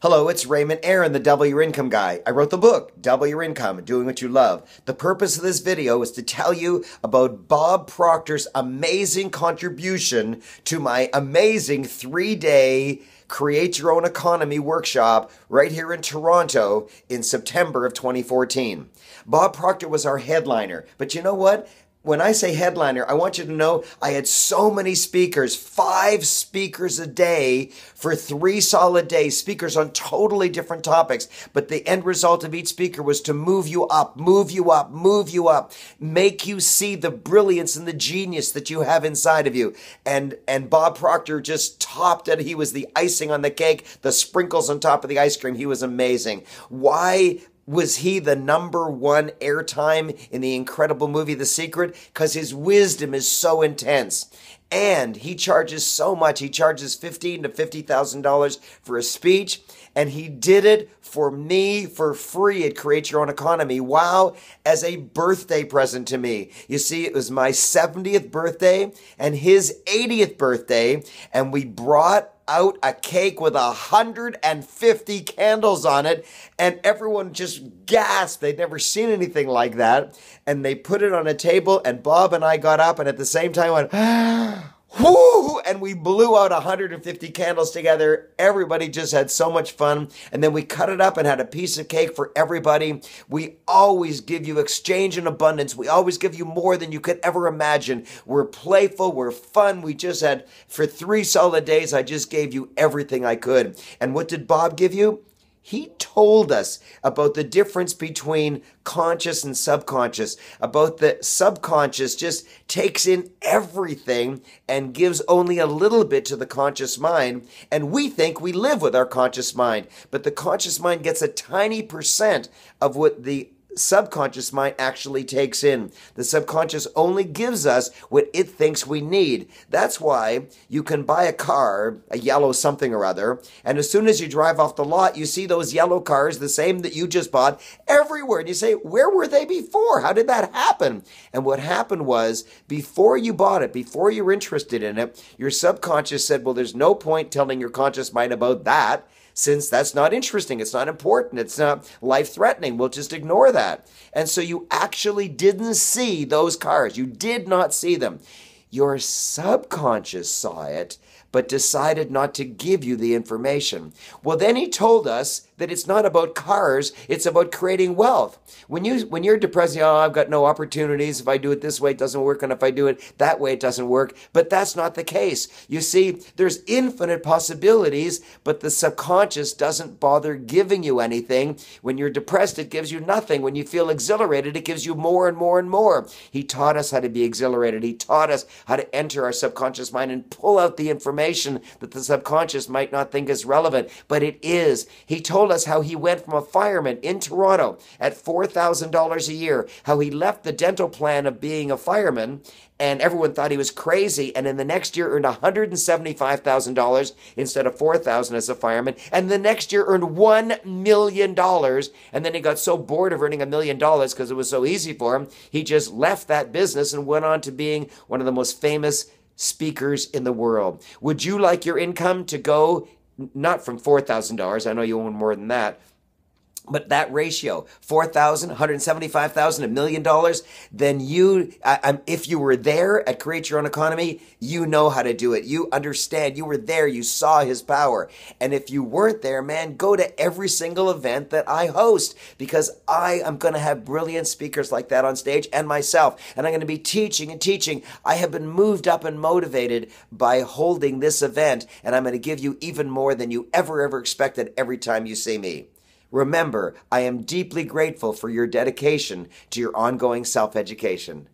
Hello, it's Raymond Aaron, the Double Your Income Guy. I wrote the book, Double Your Income, Doing What You Love. The purpose of this video is to tell you about Bob Proctor's amazing contribution to my amazing 3-day Create Your Own Economy workshop right here in Toronto in September of 2014. Bob Proctor was our headliner, but you know what? When I say headliner, I want you to know I had so many speakers, 5 speakers a day for 3 solid days, speakers on totally different topics. But the end result of each speaker was to move you up, move you up, move you up, make you see the brilliance and the genius that you have inside of you. And Bob Proctor just topped it. He was the icing on the cake, the sprinkles on top of the ice cream. He was amazing. Why was he the #1 airtime in the incredible movie The Secret? Because his wisdom is so intense. And he charges so much. He charges $15,000 to $50,000 for a speech. And he did it for me for free at Create Your Own Economy. Wow, as a birthday present to me. You see, it was my 70th birthday and his 80th birthday. And we brought out a cake with 150 candles on it, and everyone just gasped. They'd never seen anything like that. And they put it on a table, and Bob and I got up and at the same time went, whoo, and we blew out 150 candles together. Everybody just had so much fun. And then we cut it up and had a piece of cake for everybody. We always give you exchange and abundance. We always give you more than you could ever imagine. We're playful. We're fun. We just had, for 3 solid days, I just gave you everything I could. And what did Bob give you? He told us about the difference between conscious and subconscious, about the subconscious just takes in everything and gives only a little bit to the conscious mind. And we think we live with our conscious mind, but the conscious mind gets a tiny percent of what the subconscious mind actually takes in. The subconscious only gives us what it thinks we need. That's why you can buy a car, a yellow something or other, and as soon as you drive off the lot, you see those yellow cars, the same that you just bought, everywhere. And you say, where were they before? How did that happen? And what happened was, before you bought it, before you were interested in it, your subconscious said, well, there's no point telling your conscious mind about that, since that's not interesting, it's not important, it's not life-threatening, we'll just ignore that. And so you actually didn't see those cars. You did not see them. Your subconscious saw it, but decided not to give you the information. Well, then he told us that it's not about cars, it's about creating wealth. When you're depressed, oh, I've got no opportunities. If I do it this way, it doesn't work, and if I do it that way, it doesn't work. But that's not the case. You see, there's infinite possibilities, but the subconscious doesn't bother giving you anything. When you're depressed, it gives you nothing. When you feel exhilarated, it gives you more and more and more. He taught us how to be exhilarated. He taught us how to enter our subconscious mind and pull out the information that the subconscious might not think is relevant, but it is. He told us how he went from a fireman in Toronto at $4,000 a year, how he left the dental plan of being a fireman, and everyone thought he was crazy, and in the next year earned $175,000 instead of $4,000 as a fireman, and the next year earned $1 million, and then he got so bored of earning $1 million because it was so easy for him, he just left that business and went on to being one of the most famous speakers in the world. Would you like your income to go not from $4,000? I know you own more than that. But that ratio, $4,000, $175,000, $1 million, then if you were there at Create Your Own Economy, you know how to do it. You understand. You were there. You saw his power. And if you weren't there, man, go to every single event that I host, because I am going to have brilliant speakers like that on stage, and myself. And I'm going to be teaching and teaching. I have been moved up and motivated by holding this event, and I'm going to give you even more than you ever expected every time you see me. Remember, I am deeply grateful for your dedication to your ongoing self-education.